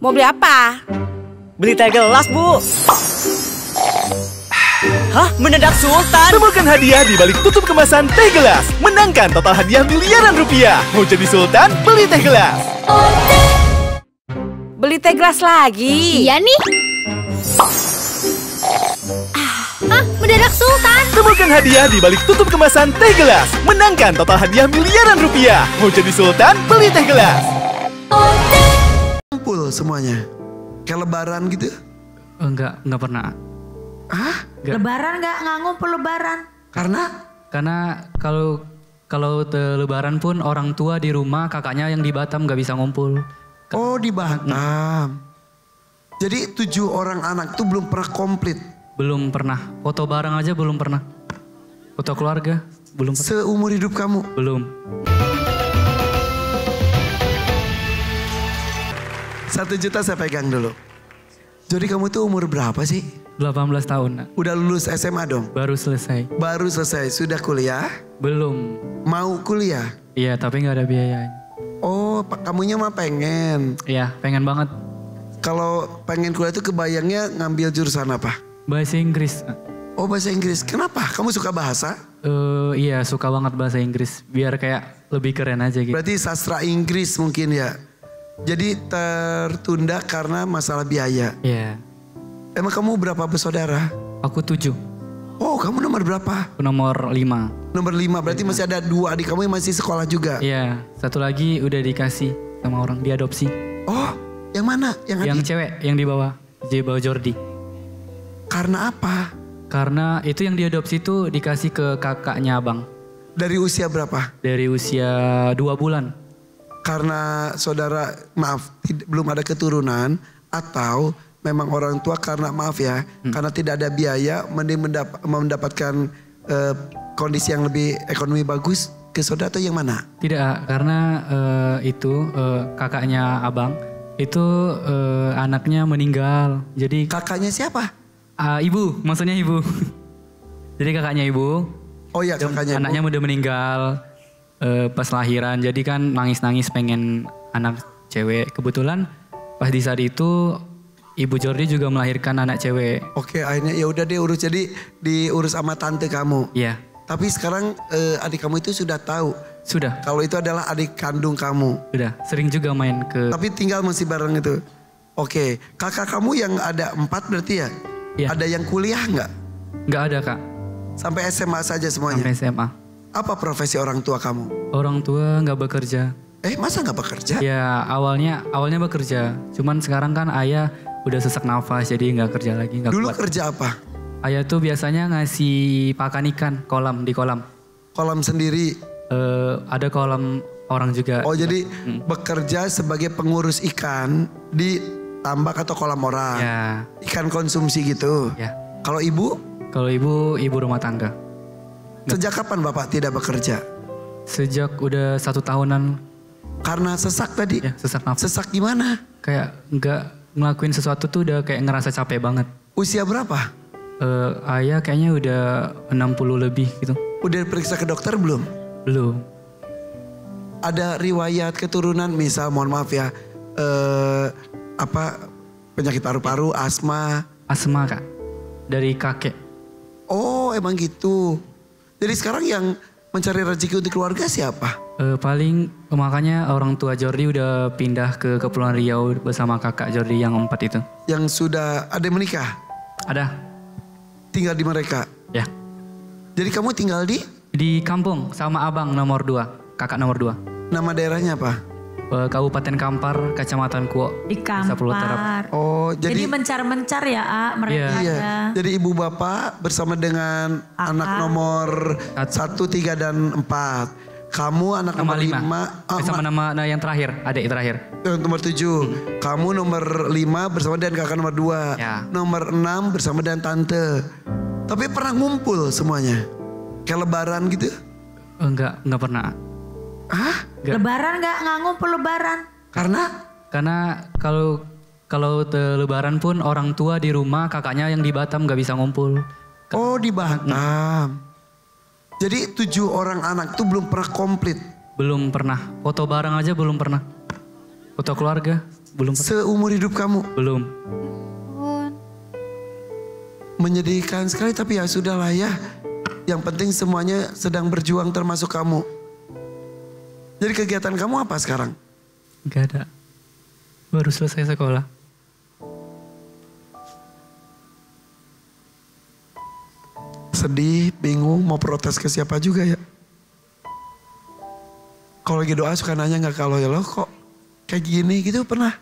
Mau beli apa? Beli teh gelas, Bu. Hah? Mendadak Sultan? Temukan hadiah di balik tutup kemasan teh gelas. Menangkan total hadiah miliaran rupiah. Mau jadi Sultan? Beli teh gelas. Beli teh gelas lagi? Iya nih. Mendadak Sultan. Temukan hadiah di balik tutup kemasan teh gelas. Menangkan total hadiah miliaran rupiah. Mau jadi Sultan? Beli teh gelas. Kumpul semuanya. Kayak lebaran gitu? Enggak pernah. Hah? Lebaran nggak ngumpul lebaran? Karena kalau lebaran pun orang tua di rumah, kakaknya yang di Batam nggak bisa ngumpul. Oh, di Batam. Jadi 7 orang anak tuh belum pernah komplit. Belum pernah. Foto bareng aja belum pernah. Foto keluarga belum pernah. Seumur hidup kamu? Belum. 1 juta saya pegang dulu. Jadi kamu tuh umur berapa sih? 18 tahun. Nak. Udah lulus SMA dong? Baru selesai. Baru selesai. Sudah kuliah? Belum. Mau kuliah? Iya, tapi nggak ada biaya. Oh, kamunya mah pengen? Iya, pengen banget. Kalau pengen kuliah tuh kebayangnya ngambil jurusan apa? Bahasa Inggris. Oh, bahasa Inggris. Kenapa? Kamu suka bahasa? Iya, suka banget bahasa Inggris. Biar kayak lebih keren aja gitu. Berarti sastra Inggris mungkin ya? Jadi tertunda karena masalah biaya? Iya. Emang kamu berapa bersaudara? Aku 7. Oh, kamu nomor berapa? Aku nomor 5. Nomor 5, berarti masih ada 2 adik kamu yang masih sekolah juga? Iya, satu lagi udah dikasih sama orang, diadopsi. Oh, yang mana? Yang cewek, yang di bawah Jordi. Karena apa? Karena itu yang diadopsi itu dikasih ke kakaknya abang. Dari usia berapa? Dari usia 2 bulan. Karena saudara, maaf, belum ada keturunan atau memang orang tua karena maaf ya, karena tidak ada biaya, mending mendapatkan kondisi yang lebih ekonomi bagus ke saudara atau yang mana? Tidak, karena itu kakaknya abang itu anaknya meninggal. Jadi kakaknya siapa? Ibu, maksudnya ibu. Jadi kakaknya ibu. Oh iya, kakaknya anaknya ibu. udah meninggal pas lahiran. Jadi kan nangis-nangis pengen anak cewek. Kebetulan pas di saat itu Ibu Jordi juga melahirkan anak cewek. Oke, akhirnya ya udah deh urus, jadi diurus sama tante kamu. Iya. Tapi sekarang adik kamu itu sudah tahu. Sudah. Kalau itu adalah adik kandung kamu. Sudah, sering juga main ke. Tapi tinggal masih bareng itu. Oke, kakak kamu yang ada 4 berarti ya? Iya. Ada yang kuliah nggak? Nggak ada, Kak. Sampai SMA saja semuanya? Sampai SMA. Apa profesi orang tua kamu? Orang tua nggak bekerja. Masa nggak bekerja? Ya awalnya bekerja. Cuman sekarang kan ayah udah sesak nafas jadi nggak kerja lagi. Gak Dulu kuat. kerja apa? Ayah tuh biasanya ngasih pakan ikan di kolam. Kolam sendiri? Ada kolam orang juga. Oh jadi bekerja sebagai pengurus ikan di tambak atau kolam orang? Ya. Ikan konsumsi gitu? Ya. Kalau ibu? Kalau ibu rumah tangga. Sejak kapan bapak tidak bekerja? Sejak udah 1 tahunan. Karena sesak tadi? Ya, sesak nafas. Sesak gimana? Kayak nggak ngelakuin sesuatu tuh udah kayak ngerasa capek banget. Usia berapa? Ayah kayaknya udah 60 lebih gitu. Udah periksa ke dokter belum? Belum. Ada riwayat keturunan misal mohon maaf ya. Penyakit paru-paru, asma? Asma, Kak. Dari kakek. Oh emang gitu. Jadi sekarang yang mencari rezeki untuk keluarga siapa? Paling makanya orang tua Jordi udah pindah ke Kepulauan Riau bersama kakak Jordi yang 4 itu. Yang sudah ada yang menikah? Ada. Tinggal di mereka? Ya. Jadi kamu tinggal di? Di kampung sama abang nomor 2, kakak nomor 2. Nama daerahnya apa? Kabupaten Kampar, Kecamatan Kuok. Di Kampar. Oh jadi mencar-mencar ya mereka. Iya. Jadi ibu bapak bersama dengan anak nomor 1, 3 dan 4. Kamu anak nomor 5. Sama nama yang terakhir, adik terakhir. Nomor 7. Kamu nomor 5 bersama dengan kakak nomor 2. Ya. Nomor 6 bersama dengan tante. Tapi pernah ngumpul semuanya? Kayak lebaran gitu? Enggak pernah. Hah? Lebaran nggak ngumpul lebaran? Karena kalau lebaran pun orang tua di rumah, kakaknya yang di Batam nggak bisa ngumpul. Oh di Batam. Jadi 7 orang anak tuh belum pernah komplit? Belum pernah. Foto bareng aja belum pernah. Foto keluarga Belum pernah. Seumur hidup kamu. Belum. Menyedihkan sekali, tapi ya sudahlah ya. Yang penting semuanya sedang berjuang termasuk kamu. Jadi kegiatan kamu apa sekarang? Gak ada. Baru selesai sekolah. Sedih, bingung, mau protes ke siapa juga ya. Kalau lagi doa suka nanya gak, kalau ya lo kok kayak gini gitu pernah?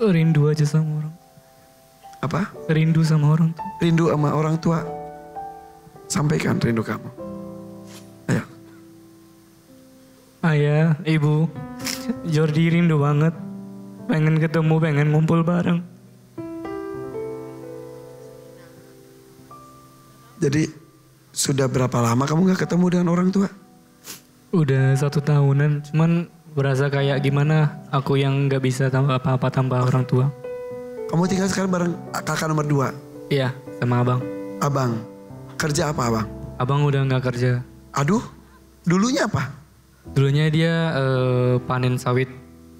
Rindu aja sama orang. Apa? Rindu sama orang. Rindu sama orang tua. Sampaikan rindu kamu. Ayo. Ayah, ibu, Jordi rindu banget. Pengen ketemu, pengen ngumpul bareng. Jadi sudah berapa lama kamu gak ketemu dengan orang tua? Udah 1 tahunan, cuman berasa kayak gimana aku yang gak bisa tambah apa-apa tambah orang tua. Kamu tinggal sekarang bareng kakak nomor 2? Iya, sama abang. Abang, kerja apa abang? Abang udah gak kerja. Aduh, dulunya apa? Dulunya dia panen sawit,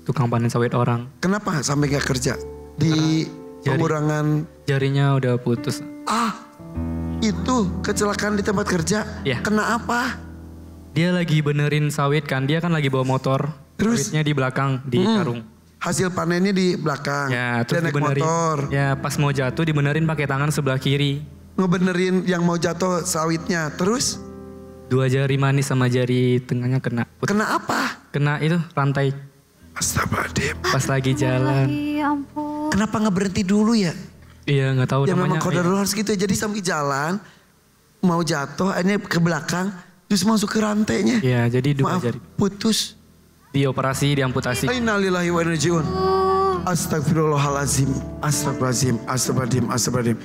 tukang panen sawit orang. Kenapa sampai gak kerja? Di pengurangan... Jarinya udah putus. Itu kecelakaan di tempat kerja. Iya. Kena apa? Dia lagi benerin sawit kan, dia kan lagi bawa motor. Terus? Sawitnya di belakang, di karung. Hasil panennya di belakang. Ya, Dia terus naik dibenerin. motor. Ya, pas mau jatuh dibenerin pakai tangan sebelah kiri. Ngebenerin yang mau jatuh sawitnya. Terus? 2 jari manis sama jari tengahnya kena. Kena apa? Kena itu rantai Astagfirullahaladzim. pas lagi jalan. Ya ampun. Kenapa nggak berhenti dulu ya? Iya nggak tahu Ya namanya. memang kodar harus gitu ya. Jadi sampai jalan, mau jatuh, akhirnya ke belakang, terus masuk ke rantainya. Iya, jadi 2 Maaf, jari. putus. Dioperasi, diamputasi. Innalillahi wa inna ilaihi raji'un. Astagfirullahaladzim. Astagfirullahaladzim. Astagfirullahaladzim. Astagfirullahaladzim.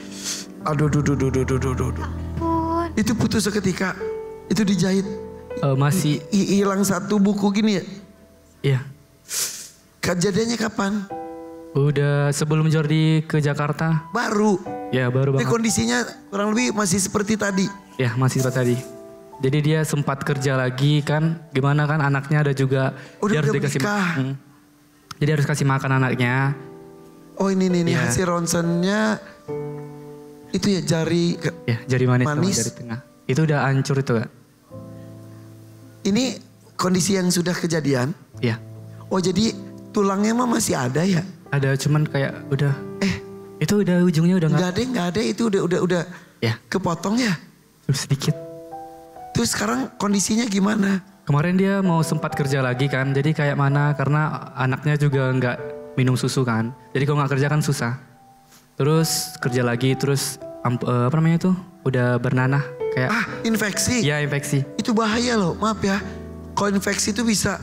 Aduh, duh. Itu putus seketika. Itu dijahit. Masih, Hilang 1 buku gini ya. iya. Kejadiannya kapan? Udah sebelum Jordi ke Jakarta. Baru. Ya baru Ini banget. kondisinya kurang lebih masih seperti tadi. Ya masih seperti tadi. Jadi dia sempat kerja lagi kan. Gimana kan anaknya ada juga. Udah dia harus dikasih menikah. Jadi harus kasih makan anaknya. Oh ini Iya. hasil ronsennya itu ya jari. Ya jari manis, Manis. sama jari tengah. Itu udah hancur itu Kak. Ini kondisi yang sudah kejadian. Iya. Oh jadi tulangnya mah masih ada ya? Ada cuman kayak udah. Itu udah ujungnya udah Nggak ada itu udah Ya. kepotong ya. Terus sedikit. Terus sekarang kondisinya gimana? Kemarin dia mau sempat kerja lagi kan. Jadi kayak mana karena anaknya juga nggak minum susu kan. Jadi kalau nggak kerja kan susah. Terus kerja lagi terus apa namanya tuh udah bernanah kayak. Infeksi. Ya infeksi. Itu bahaya loh, maaf ya. Kalau infeksi itu bisa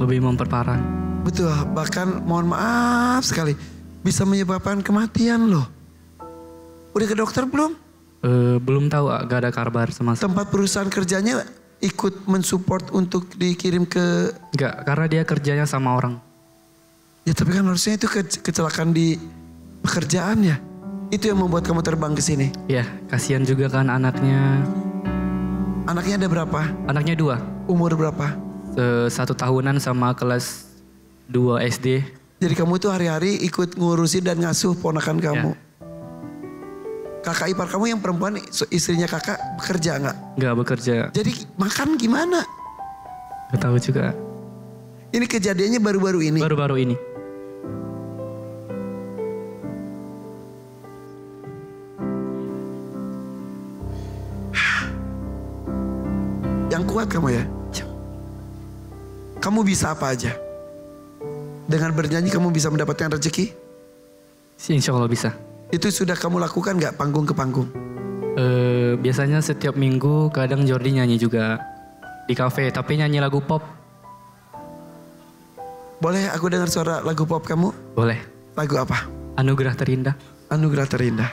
Lebih memperparah. betul, bahkan mohon maaf sekali bisa menyebabkan kematian loh. Udah ke dokter belum? Belum tahu gak ada kabar sama sekali. Tempat perusahaan kerjanya ikut mensupport untuk dikirim ke... Enggak, karena dia kerjanya sama orang. Ya tapi kan harusnya itu kecelakaan di pekerjaan ya. Itu yang membuat kamu terbang ke sini. Ya, kasihan juga kan anaknya. Anaknya ada berapa? Anaknya 2. Umur berapa? 1 tahunan sama kelas 2 SD. Jadi kamu tuh hari-hari ikut ngurusin dan ngasuh ponakan kamu. Kakak ipar kamu yang perempuan, istrinya kakak bekerja nggak? Nggak bekerja. Jadi makan gimana? Nggak tahu juga. Ini kejadiannya baru-baru ini. Baru-baru ini. Yang kuat kamu ya. Kamu bisa apa aja? Dengan bernyanyi kamu bisa mendapatkan rezeki? Insya Allah bisa. Itu sudah kamu lakukan nggak panggung ke panggung? Biasanya setiap minggu kadang Jordi nyanyi juga di kafe, tapi nyanyi lagu pop. Boleh aku dengar suara lagu pop kamu? Boleh. Lagu apa? Anugerah Terindah. Anugerah Terindah.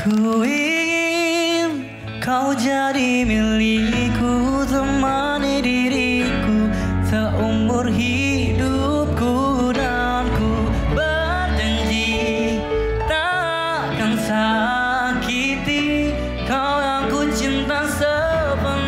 Ku ingin kau jadi milikku, temani diriku seumur hidupku, dan ku berjanji takkan sakiti kau yang ku cinta sepenuhnya.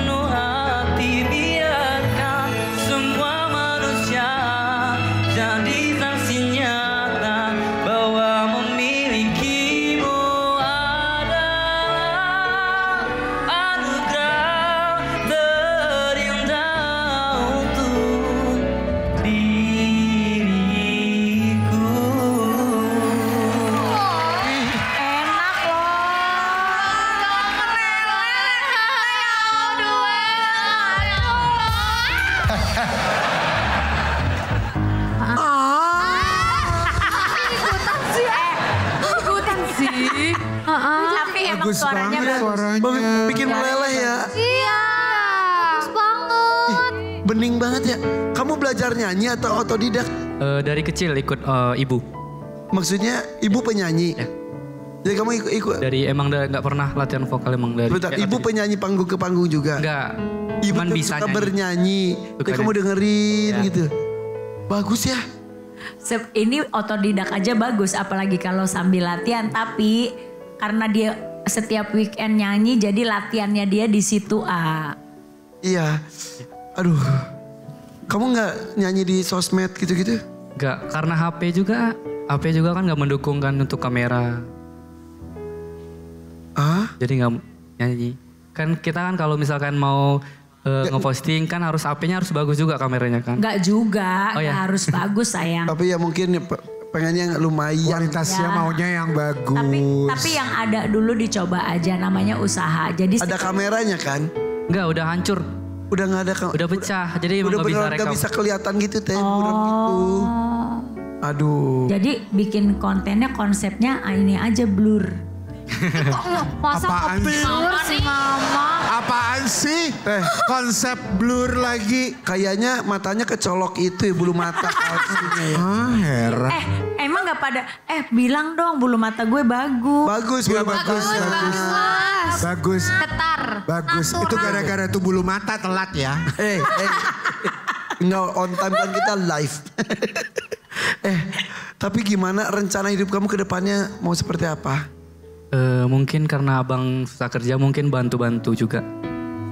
Tapi emang Bagus suaranya banget bagus. suaranya. Bikin meleleh ya. Iya. Bagus banget. Bening banget ya. Kamu belajar nyanyi atau otodidak? Dari kecil ikut ibu. Maksudnya ibu penyanyi. Ya. Jadi kamu ikut. Dari emang nggak pernah latihan vokal emang dari. Bentar, ibu penyanyi panggung ke panggung juga. Enggak. Ibu Cuman tuh bisa suka nyanyi. bernyanyi. Suka Jadi kamu dengerin Ya. gitu. Bagus ya. Ini otodidak aja bagus, apalagi kalau sambil latihan. Tapi karena dia setiap weekend nyanyi, jadi latihannya dia di situ. Iya. Aduh. Kamu nggak nyanyi di sosmed gitu-gitu? Enggak, karena HP juga kan nggak mendukung kan untuk kamera. Ah? Jadi nggak nyanyi. Kan kita kan kalau misalkan mau ngeposting kan harus HP-nya harus bagus juga kameranya kan. Nggak juga, Oh, ya? nggak harus bagus sayang. Tapi ya mungkin pengennya yang lumayan. Kualitasnya Ya. maunya yang bagus. Tapi yang ada dulu dicoba aja, namanya usaha. Jadi Ada kameranya kan? Enggak, udah hancur. Udah nggak ada. Udah pecah. Jadi emang Udah nggak bisa beneran nggak rekam. bisa kelihatan gitu teh. Buram gitu. Aduh. Jadi bikin kontennya konsepnya ini aja blur. Masa Apaan sih? blur sih mama? Apaan sih? Konsep blur lagi. Kayaknya matanya kecolok itu ya, bulu mata palsunya ya. Ah, heran. Emang nggak pada? Bilang dong bulu mata gue bagus. Bagus, bulu mata. Bagus. Ketar. Bagus. Itu gara-gara tuh bulu mata telat ya. Nggak on time kan kita live. Tapi gimana rencana hidup kamu ke depannya mau seperti apa? Mungkin karena abang susah kerja mungkin bantu-bantu juga.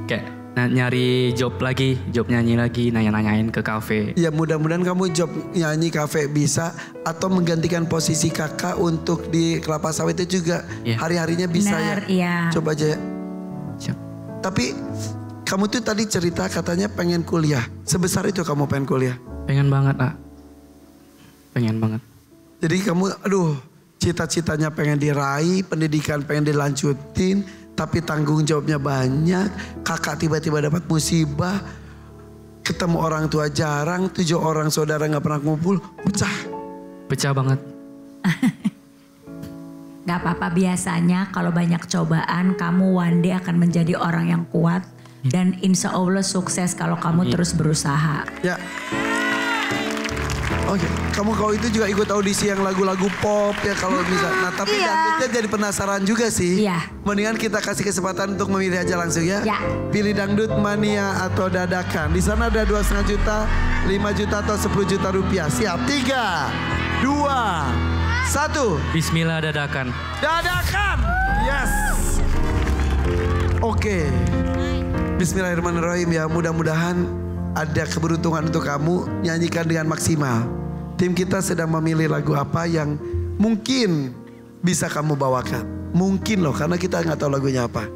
Kayak nyari job lagi, job nyanyi lagi, nanya-nanyain ke kafe. Ya mudah-mudahan kamu job nyanyi kafe bisa atau menggantikan posisi kakak untuk di kelapa sawit itu juga Iya. hari-harinya bisa Benar, ya. iya. Coba aja ya. Siap. Tapi kamu tuh tadi cerita katanya pengen kuliah. Sebesar itu kamu pengen kuliah. Pengen banget, pengen banget. Jadi kamu cita-citanya pengen diraih, pendidikan pengen dilanjutin, tapi tanggung jawabnya banyak. Kakak tiba-tiba dapat musibah, ketemu orang tua jarang, 7 orang saudara nggak pernah ngumpul, pecah. Pecah banget. Gak apa-apa, biasanya kalau banyak cobaan kamu one day akan menjadi orang yang kuat. Dan insya Allah sukses kalau kamu terus berusaha. Ya. Oke, kamu kalau itu juga ikut audisi yang lagu-lagu pop ya kalau bisa. Nah tapi dangdutnya jadi penasaran juga sih. Iya. Mendingan kita kasih kesempatan untuk memilih aja langsung ya. Ya. Pilih dangdut mania atau dadakan. Di sana ada 2,5 juta, 5 juta atau 10 juta rupiah. Siap, 3, 2, 1. Bismillah dadakan. Dadakan. Yes. Oke. Bismillahirrahmanirrahim ya. Mudah-mudahan ada keberuntungan untuk kamu nyanyikan dengan maksimal. Tim kita sedang memilih lagu apa yang mungkin bisa kamu bawakan. Mungkin loh karena kita nggak tahu lagunya apa.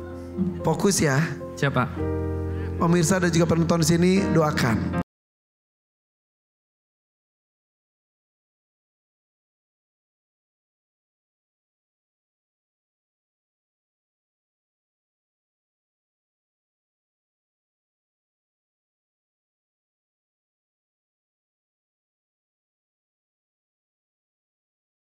Fokus ya. Siapa? Pemirsa dan juga penonton di sini doakan.